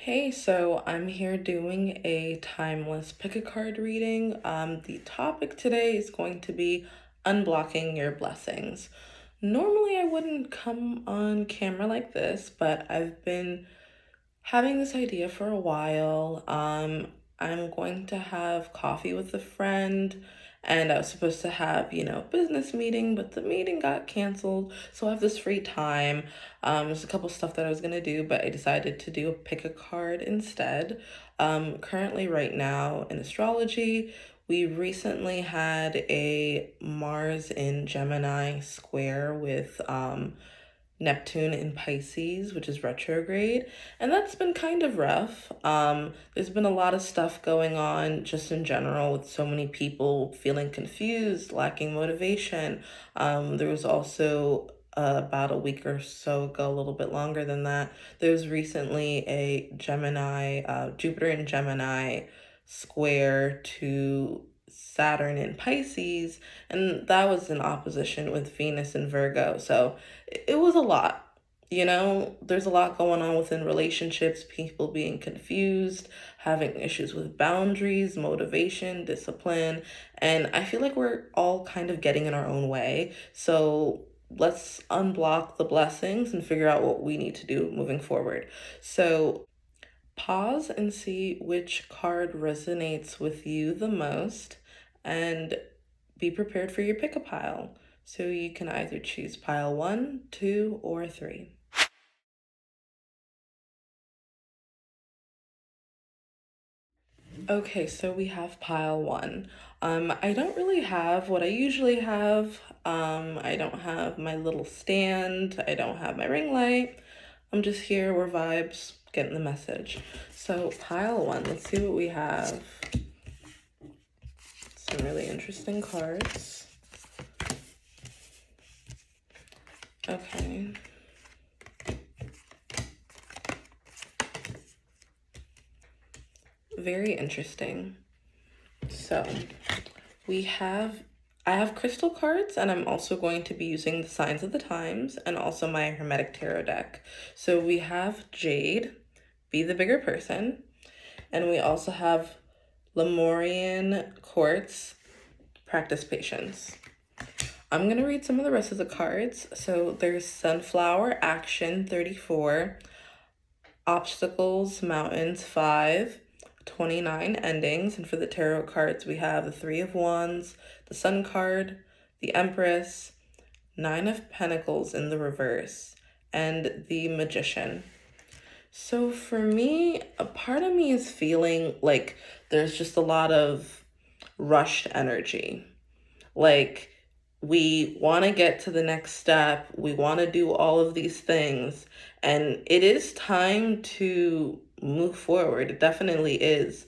Hey, so I'm here doing a timeless pick a card reading. The topic today is going to be unblocking your blessings. Normally, I wouldn't come on camera like this, but I've been having this idea for a while. I'm going to have coffee with a friend, and I was supposed to have, business meeting, but the meeting got canceled. So I have this free time. There's a couple stuff that I was gonna do, but I decided to do a pick a card instead. Currently, right now in astrology, we recently had a Mars in Gemini square with Neptune in Pisces, which is retrograde, and that's been kind of rough. There's been a lot of stuff going on just in general with so many people feeling confused, lacking motivation. There was also about a week or so ago, a little bit longer than that, there was recently a Gemini, Jupiter in Gemini square to Saturn in Pisces, and that was in opposition with Venus in Virgo. So it was a lot. There's a lot going on within relationships, people being confused, having issues with boundaries, motivation, discipline, and I feel like we're all kind of getting in our own way. So let's unblock the blessings and figure out what we need to do moving forward. So pause and see which card resonates with you the most and be prepared for your pick a pile. So you can either choose pile 1, 2, or 3. Okay, so we have pile 1. I don't really have what I usually have. I don't have my little stand. I don't have my ring light. I'm just here, we're vibes, getting the message. So pile 1, let's see what we have. Some really interesting cards. Okay. Very interesting. So I have crystal cards, and I'm also going to be using the signs of the times and also my Hermetic Tarot deck. So we have Jade, be the bigger person, and we also have Lemurian Quartz, practice patience. I'm going to read some of the rest of the cards. So there's Sunflower, Action 34, Obstacles, Mountains 5, 29 endings. And for the tarot cards, we have the Three of Wands, the Sun card, the Empress, Nine of Pentacles in the reverse, and the Magician. So for me, a part of me is feeling like there's just a lot of rushed energy. Like, we want to get to the next step, we want to do all of these things, and it is time to move forward. It definitely is.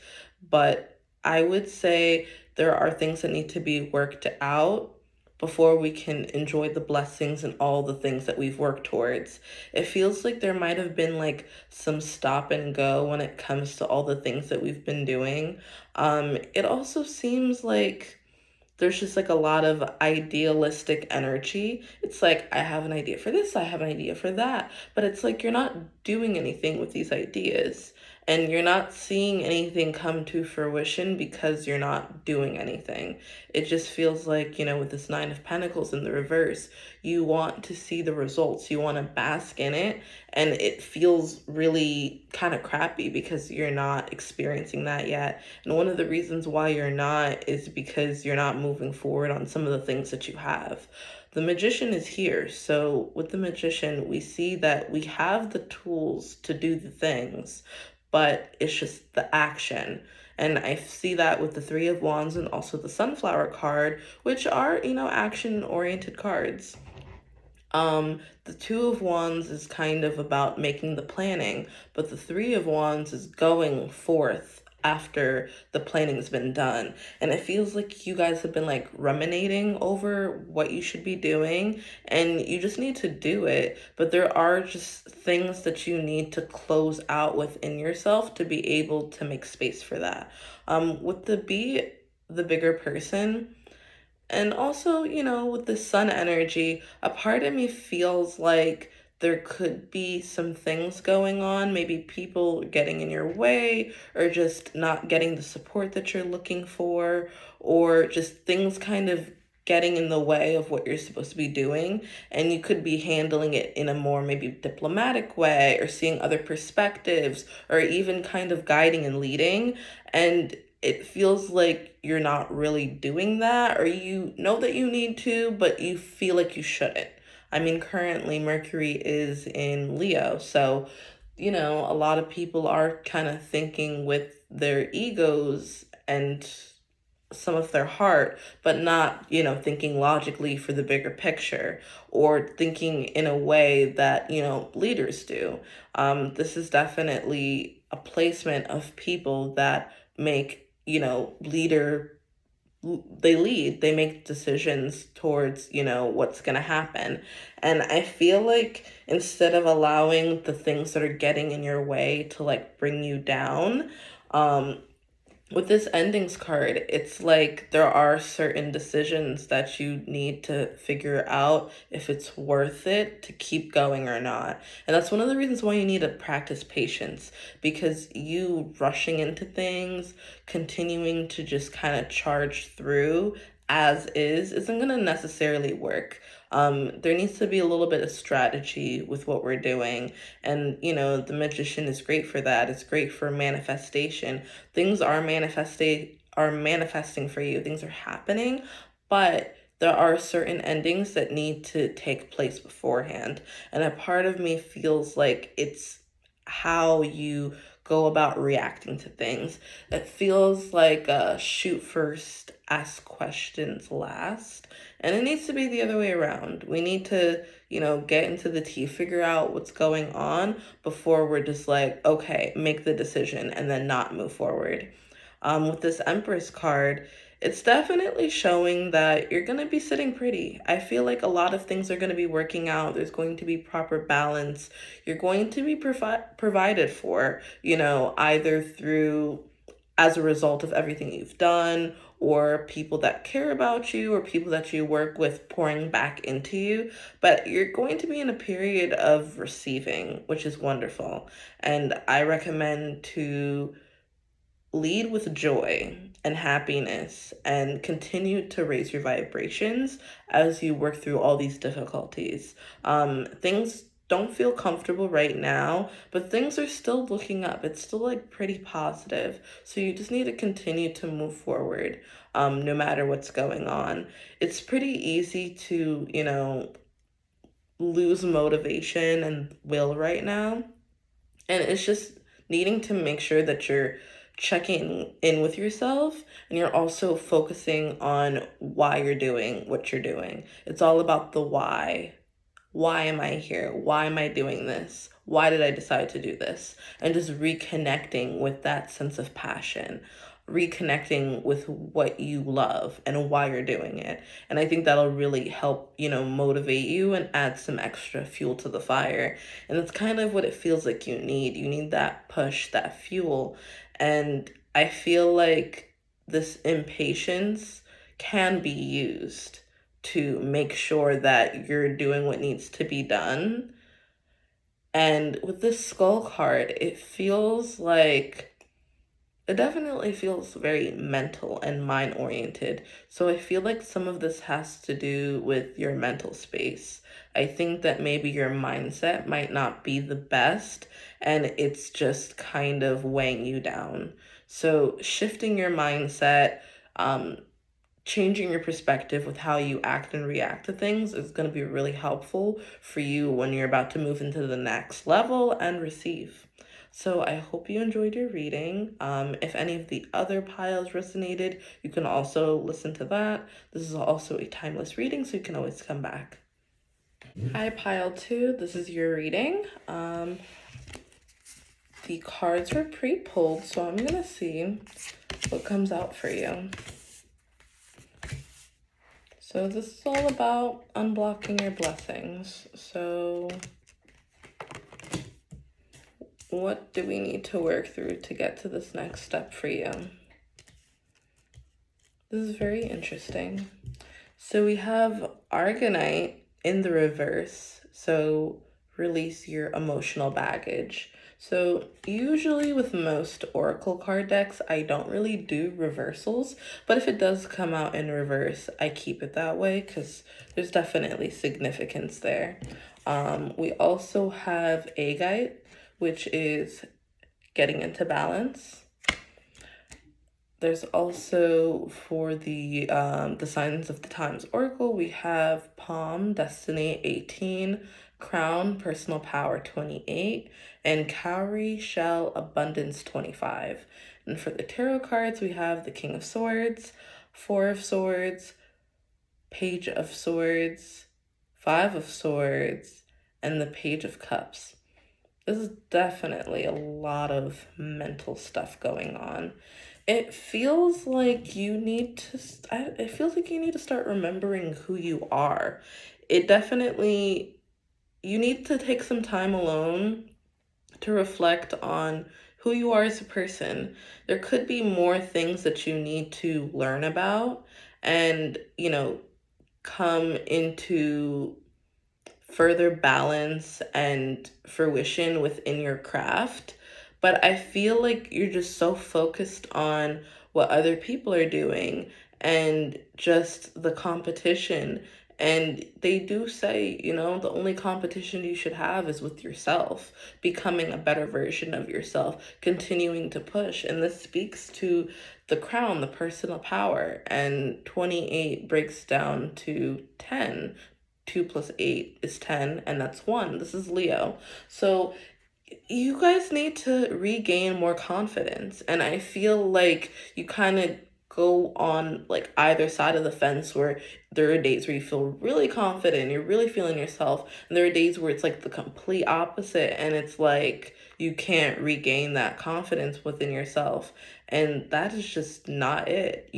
But I would say there are things that need to be worked out before we can enjoy the blessings and all the things that we've worked towards. It feels like there might have been like some stop and go when it comes to all the things that we've been doing. It also seems like there's just like a lot of idealistic energy. It's like, I have an idea for this, I have an idea for that. But it's like you're not doing anything with these ideas. And you're not seeing anything come to fruition because you're not doing anything. It just feels like, with this Nine of Pentacles in the reverse, you want to see the results. You want to bask in it. And it feels really kind of crappy because you're not experiencing that yet. And one of the reasons why you're not is because you're not moving forward on some of the things that you have. The Magician is here. So with the Magician, we see that we have the tools to do the things, but it's just the action. And I see that with the Three of Wands and also the Sunflower card, which are, action-oriented cards. The Two of Wands is kind of about making the planning, but the Three of Wands is going forth after the planning's been done. And it feels like you guys have been like ruminating over what you should be doing, and you just need to do it. But there are just things that you need to close out within yourself to be able to make space for that. With the be the bigger person, and also, with the sun energy, a part of me feels like there could be some things going on, maybe people getting in your way, or just not getting the support that you're looking for, or just things kind of getting in the way of what you're supposed to be doing. And you could be handling it in a more maybe diplomatic way, or seeing other perspectives, or even kind of guiding and leading. And it feels like you're not really doing that, or you know that you need to, but you feel like you shouldn't. I mean, currently Mercury is in Leo, so a lot of people are kind of thinking with their egos and some of their heart, but not, thinking logically for the bigger picture, or thinking in a way that, leaders do. This is definitely a placement of people that make, they lead, they make decisions towards, what's going to happen. And I feel like instead of allowing the things that are getting in your way to like bring you down, with this endings card, it's like there are certain decisions that you need to figure out if it's worth it to keep going or not. And that's one of the reasons why you need to practice patience, because you rushing into things, continuing to just kind of charge through as is, isn't going to necessarily work. There needs to be a little bit of strategy with what we're doing. And, the magician is great for that. It's great for manifestation. Things are manifesting for you. Things are happening, but there are certain endings that need to take place beforehand. And a part of me feels like it's how you go about reacting to things. It feels like shoot first, ask questions last. And it needs to be the other way around. We need to, get into the tea, figure out what's going on before we're just like, okay, make the decision and then not move forward. With this Empress card, it's definitely showing that you're going to be sitting pretty. I feel like a lot of things are going to be working out. There's going to be proper balance. You're going to be provided for, either through as a result of everything you've done, or people that care about you, or people that you work with pouring back into you. But you're going to be in a period of receiving, which is wonderful. And I recommend to lead with joy and happiness and continue to raise your vibrations as you work through all these difficulties. Things don't feel comfortable right now, but things are still looking up. It's still like pretty positive. So you just need to continue to move forward, no matter what's going on. It's pretty easy to, lose motivation and will right now. And it's just needing to make sure that you're checking in with yourself, and you're also focusing on why you're doing what you're doing. It's all about the why. Why am I here? Why am I doing this? Why did I decide to do this? And just reconnecting with that sense of passion, reconnecting with what you love and why you're doing it. And I think that'll really help, motivate you and add some extra fuel to the fire. And that's kind of what it feels like you need. You need that push, that fuel. And I feel like this impatience can be used to make sure that you're doing what needs to be done. And with this skull card, it definitely feels very mental and mind oriented. So I feel like some of this has to do with your mental space. I think that maybe your mindset might not be the best, and it's just kind of weighing you down. So shifting your mindset, changing your perspective with how you act and react to things is going to be really helpful for you when you're about to move into the next level and receive. So I hope you enjoyed your reading. If any of the other piles resonated, you can also listen to that. This is also a timeless reading, so you can always come back. Hi, pile 2. This is your reading. The cards were pre-pulled, so I'm going to see what comes out for you. So this is all about unblocking your blessings. So what do we need to work through to get to this next step for you? This is very interesting. So we have Argonite in the reverse. So release your emotional baggage. So usually with most oracle card decks, I don't really do reversals, but if it does come out in reverse, I keep it that way because there's definitely significance there. We also have Agite, which is getting into balance. There's also for the signs of the times oracle, we have Palm, Destiny 18, Crown, Personal Power 28, and Cowrie, Shell, Abundance 25. And for the tarot cards, we have the King of Swords, Four of Swords, Page of Swords, Five of Swords, and the Page of Cups. This is definitely a lot of mental stuff going on. It feels like you need to it feels like you need to start remembering who you are. It definitely You need to take some time alone to reflect on who you are as a person. There could be more things that you need to learn about and, come into further balance and fruition within your craft. But I feel like you're just so focused on what other people are doing and just the competition. And they do say, the only competition you should have is with yourself, becoming a better version of yourself, continuing to push. And this speaks to the crown, the personal power. And 28 breaks down to 10. 2 plus 8 is 10, and that's 1. This is Leo. So you guys need to regain more confidence. And I feel like you kind of go on like either side of the fence where there are days where you feel really confident, you're really feeling yourself, and there are days where it's like the complete opposite and it's like you can't regain that confidence within yourself. And that is just not it,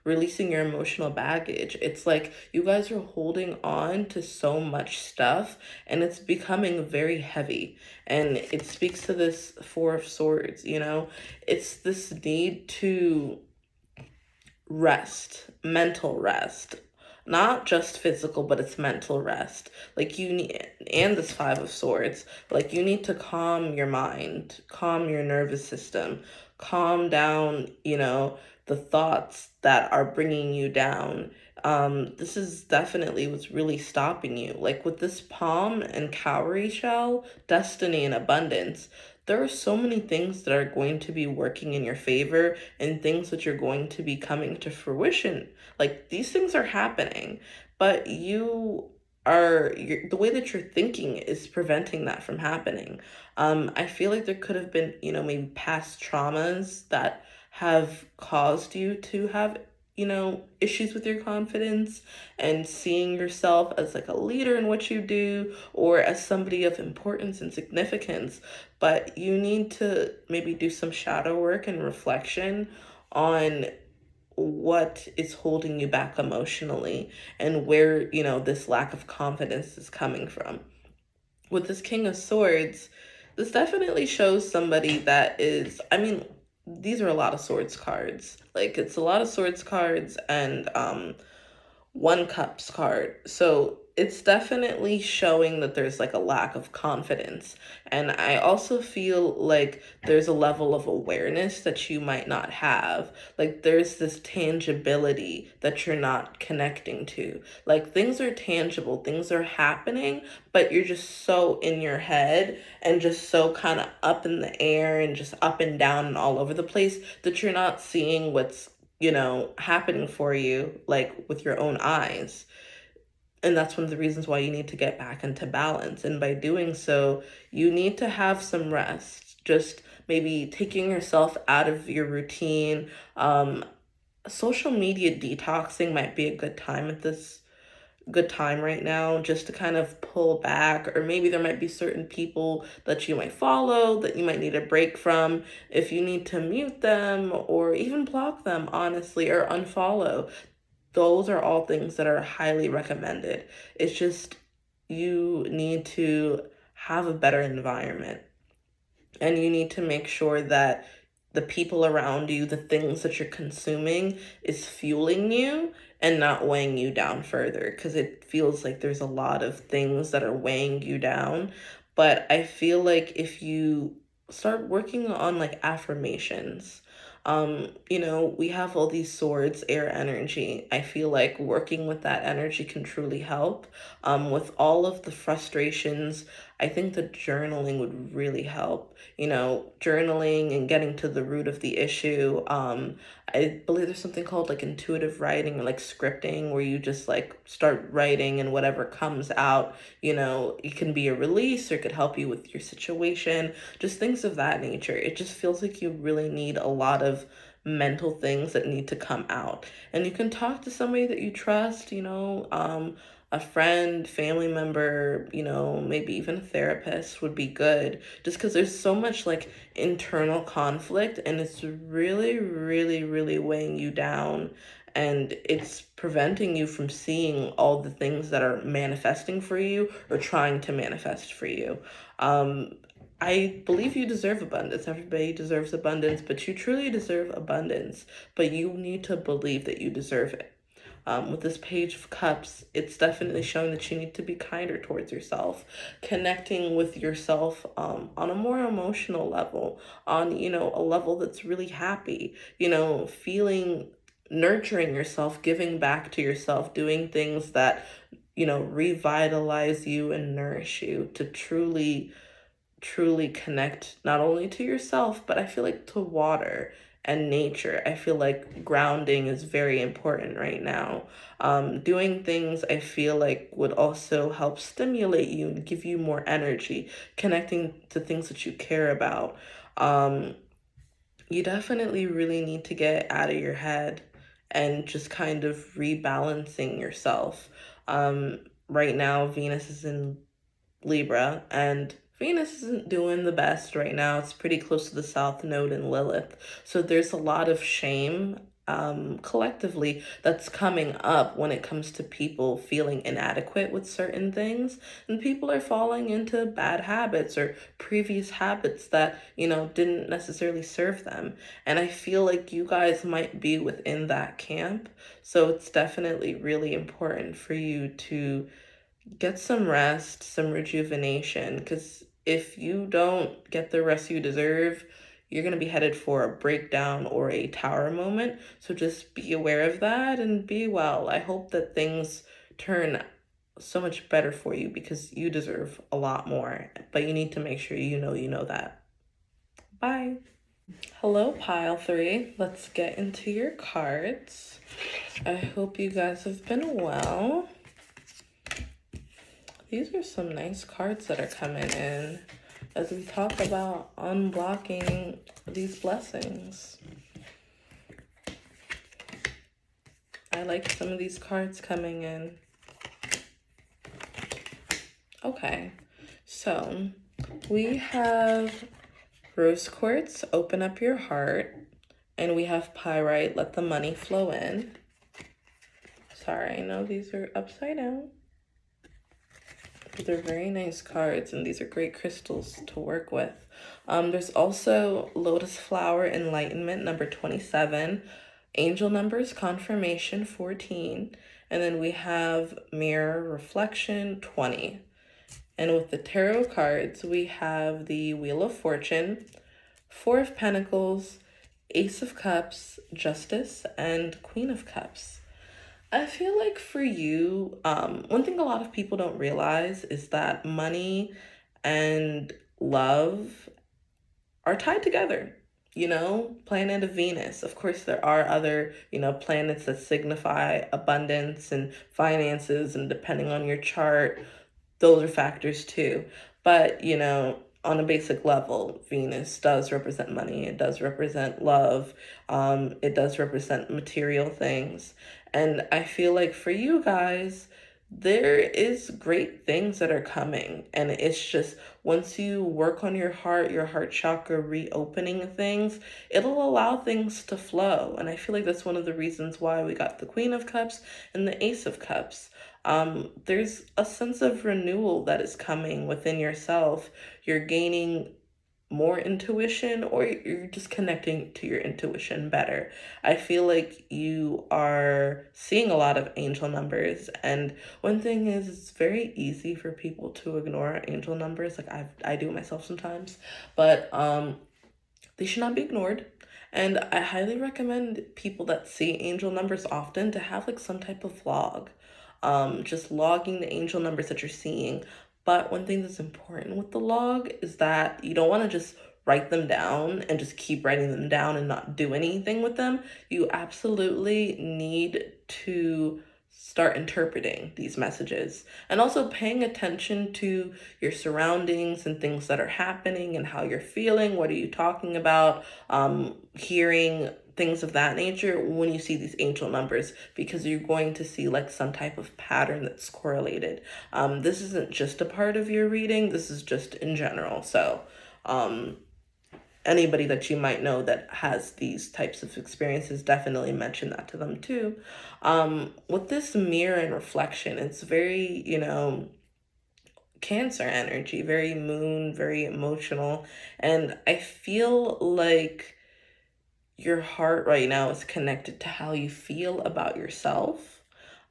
releasing your emotional baggage. It's like you guys are holding on to so much stuff and it's becoming very heavy. And it speaks to this Four of Swords, it's this need to rest, mental rest, not just physical, but it's mental rest. Like you need, and this Five of Swords, like you need to calm your mind, calm your nervous system, calm down, the thoughts that are bringing you down. This is definitely what's really stopping you. Like with this Palm and Cowrie Shell, Destiny and Abundance, there are so many things that are going to be working in your favor and things that you're going to be coming to fruition. Like these things are happening, but the way that you're thinking is preventing that from happening. I feel like there could have been, maybe past traumas that have caused you to have, issues with your confidence and seeing yourself as like a leader in what you do or as somebody of importance and significance. But you need to maybe do some shadow work and reflection on what is holding you back emotionally and where, this lack of confidence is coming from. With this King of Swords, this definitely shows somebody that is, these are a lot of swords cards. Like it's a lot of swords cards and one cups card. So it's definitely showing that there's like a lack of confidence. And I also feel like there's a level of awareness that you might not have. Like there's this tangibility that you're not connecting to. Like things are tangible, things are happening, but you're just so in your head and just so kind of up in the air and just up and down and all over the place that you're not seeing what's happening for you, like with your own eyes. And that's one of the reasons why you need to get back into balance. And by doing so, you need to have some rest. Just maybe taking yourself out of your routine. Social media detoxing might be a good time right now just to kind of pull back, or maybe there might be certain people that you might follow that you might need a break from. If you need to mute them or even block them, honestly, or unfollow, those are all things that are highly recommended. It's just you need to have a better environment and you need to make sure that the people around you, the things that you're consuming is fueling you and not weighing you down further, because it feels like there's a lot of things that are weighing you down. But I feel like if you start working on like affirmations, we have all these swords, air energy. I feel like working with that energy can truly help. With all of the frustrations, I think the journaling would really help. Journaling and getting to the root of the issue. I believe there's something called like intuitive writing or like scripting, where you just like start writing and whatever comes out, it can be a release or it could help you with your situation, just things of that nature. It just feels like you really need a lot of mental things that need to come out. And you can talk to somebody that you trust, a friend, family member, maybe even a therapist would be good, just because there's so much like internal conflict and it's really, really, really weighing you down, and it's preventing you from seeing all the things that are manifesting for you or trying to manifest for you. I believe you deserve abundance. Everybody deserves abundance, but you truly deserve abundance. But you need to believe that you deserve it. With this Page of Cups, it's definitely showing that you need to be kinder towards yourself, connecting with yourself on a more emotional level, on, a level that's really happy, feeling, nurturing yourself, giving back to yourself, doing things that, revitalize you and nourish you to truly connect not only to yourself, but I feel like to water and nature. I feel like grounding is very important right now. Doing things I feel like would also help stimulate you and give you more energy, connecting to things that you care about. Um, you definitely really need to get out of your head and just kind of rebalancing yourself. Right now, Venus is in Libra, and Venus isn't doing the best right now. It's pretty close to the South Node in Lilith. So there's a lot of shame collectively that's coming up when it comes to people feeling inadequate with certain things. And people are falling into bad habits or previous habits that, didn't necessarily serve them. And I feel like you guys might be within that camp. So it's definitely really important for you to get some rest, some rejuvenation, because if you don't get the rest you deserve, you're going to be headed for a breakdown or a tower moment. So just be aware of that and be well. I hope that things turn so much better for you, because you deserve a lot more, but you need to make sure you know that. Bye. Hello, pile three. Let's get into your cards. I hope you guys have been well. These are some nice cards that are coming in as we talk about unblocking these blessings. I like some of these cards coming in. Okay, so we have Rose Quartz, Open Up Your Heart, and we have Pyrite, Let the Money Flow In. Sorry, I know these are upside down. They're very nice cards, and these are great crystals to work with. There's also Lotus Flower Enlightenment, number 27. Angel numbers, Confirmation, 14. And then we have Mirror Reflection, 20. And with the tarot cards, we have the Wheel of Fortune, Four of Pentacles, Ace of Cups, Justice, and Queen of Cups. I feel like for you, one thing a lot of people don't realize is that money and love are tied together. Planet of Venus. Of course, there are other, planets that signify abundance and finances, and depending on your chart, those are factors too. But, on a basic level, Venus does represent money. It does represent love. It does represent material things. And I feel like for you guys, there is great things that are coming. And it's just once you work on your heart chakra reopening things, it'll allow things to flow. And I feel like that's one of the reasons why we got the Queen of Cups and the Ace of Cups. There's a sense of renewal that is coming within yourself. You're gaining more intuition, or you're just connecting to your intuition better. I feel like you are seeing a lot of angel numbers, and one thing is it's very easy for people to ignore angel numbers. Like I do myself sometimes, but they should not be ignored. And I highly recommend people that see angel numbers often to have like some type of log, just logging the angel numbers that you're seeing. But one thing that's important with the log is that you don't want to just write them down and just keep writing them down and not do anything with them. You absolutely need to start interpreting these messages and also paying attention to your surroundings and things that are happening and how you're feeling. What are you talking about? Hearing things of that nature when you see these angel numbers, because you're going to see like some type of pattern that's correlated. This isn't just a part of your reading, this is just in general. So anybody that you might know that has these types of experiences, definitely mention that to them too. With this mirror and reflection, it's very, Cancer energy, very moon, very emotional. And I feel like your heart right now is connected to how you feel about yourself.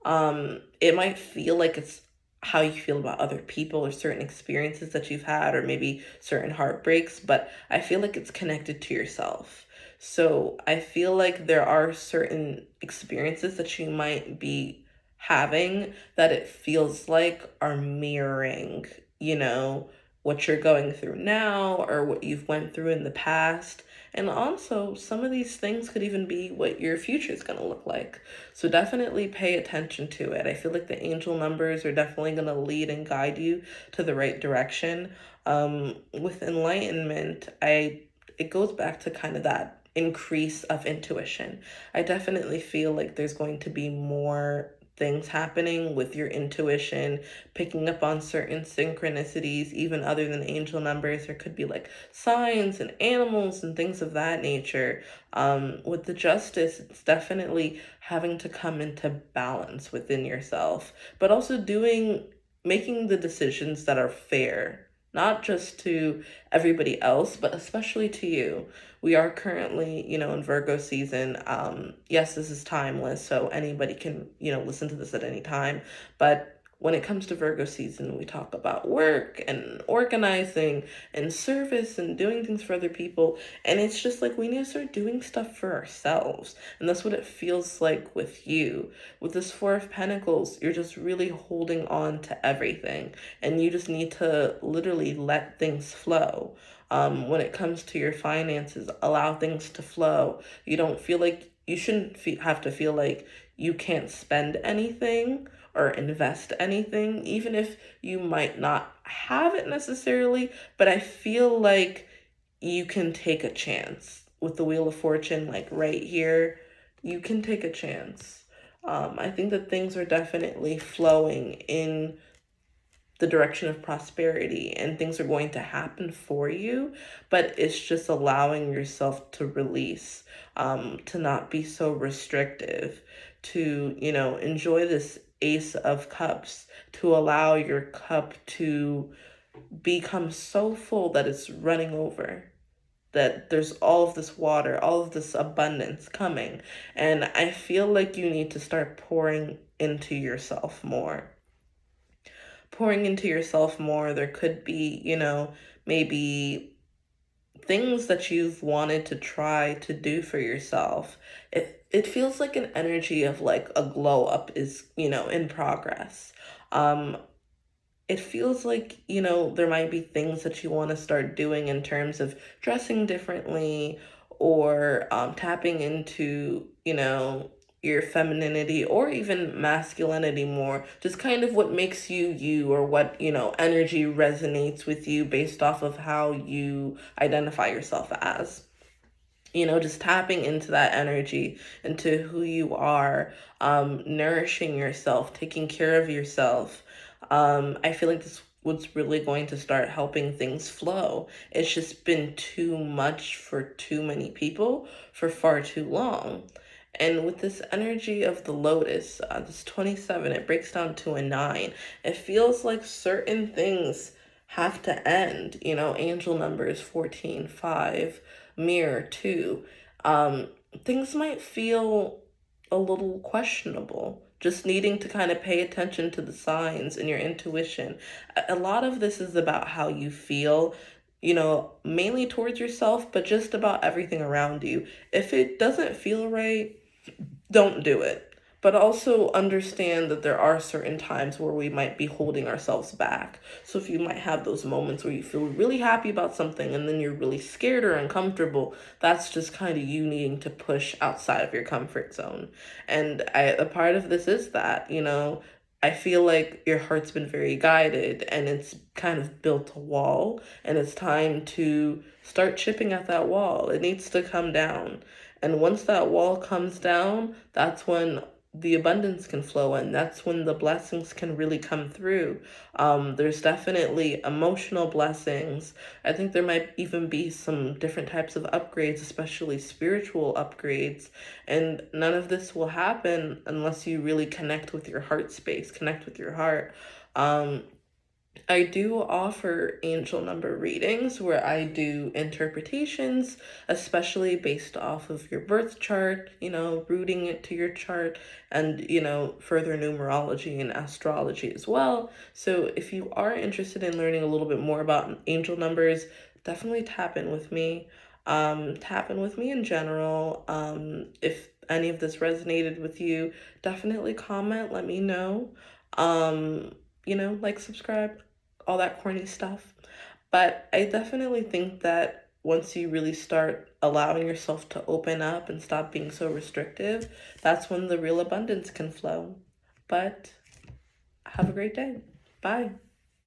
It might feel like it's how you feel about other people or certain experiences that you've had, or maybe certain heartbreaks, but I feel like it's connected to yourself. So I feel like there are certain experiences that you might be having that it feels like are mirroring, what you're going through now or what you've went through in the past. And also, some of these things could even be what your future is going to look like. So definitely pay attention to it. I feel like the angel numbers are definitely going to lead and guide you to the right direction. With enlightenment, it goes back to kind of that increase of intuition. I definitely feel like there's going to be more things happening with your intuition, picking up on certain synchronicities, even other than angel numbers. There could be like signs and animals and things of that nature. With the justice, it's definitely having to come into balance within yourself, but also making the decisions that are fair, not just to everybody else, but especially to you. We are currently, in Virgo season. Yes, this is timeless, so anybody can, listen to this at any time. But when it comes to Virgo season, we talk about work and organizing and service and doing things for other people. And it's just like we need to start doing stuff for ourselves. And that's what it feels like with you. With this Four of Pentacles, you're just really holding on to everything. And you just need to literally let things flow. When it comes to your finances, allow things to flow. You don't feel like you shouldn't have to feel like you can't spend anything or invest anything, even if you might not have it necessarily. But I feel like you can take a chance with the Wheel of Fortune, like right here. You can take a chance. I think that things are definitely flowing in the direction of prosperity and things are going to happen for you, but it's just allowing yourself to release, to not be so restrictive, to, enjoy this Ace of Cups, to allow your cup to become so full that it's running over, that there's all of this water, all of this abundance coming. And I feel like you need to start pouring into yourself more. There could be, maybe things that you've wanted to try to do for yourself. It feels like an energy of like a glow up is, in progress. Um, it feels like, there might be things that you want to start doing in terms of dressing differently, or tapping into, your femininity or even masculinity more. Just kind of what makes you you, or what, energy resonates with you based off of how you identify yourself as. Just tapping into that energy, into who you are, nourishing yourself, taking care of yourself. I feel like this was really going to start helping things flow. It's just been too much for too many people for far too long. And with this energy of the lotus, this 27, it breaks down to a 9. It feels like certain things have to end. You know, angel numbers 14, 5, mirror 2. Things might feel a little questionable. Just needing to kind of pay attention to the signs and your intuition. A lot of this is about how you feel, you know, mainly towards yourself, but just about everything around you. If it doesn't feel right, don't do it. But also understand that there are certain times where we might be holding ourselves back. So if you might have those moments where you feel really happy about something and then you're really scared or uncomfortable, that's just kind of you needing to push outside of your comfort zone. And a part of this is that, you know, I feel like your heart's been very guided and it's kind of built a wall, and it's time to start chipping at that wall. It needs to come down. And once that wall comes down, that's when the abundance can flow in. That's when the blessings can really come through. There's definitely emotional blessings. I think there might even be some different types of upgrades, especially spiritual upgrades. And none of this will happen unless you really connect with your heart space, connect with your heart. Um, I do offer angel number readings where I do interpretations, especially based off of your birth chart, you know, rooting it to your chart, and, you know, further numerology and astrology as well. So if you are interested in learning a little bit more about angel numbers, definitely tap in with me. Tap in with me in general. If any of this resonated with you, definitely comment, let me know. You know, like, subscribe, all that corny stuff. But I definitely think that once you really start allowing yourself to open up and stop being so restrictive, that's when the real abundance can flow. But have a great day. Bye.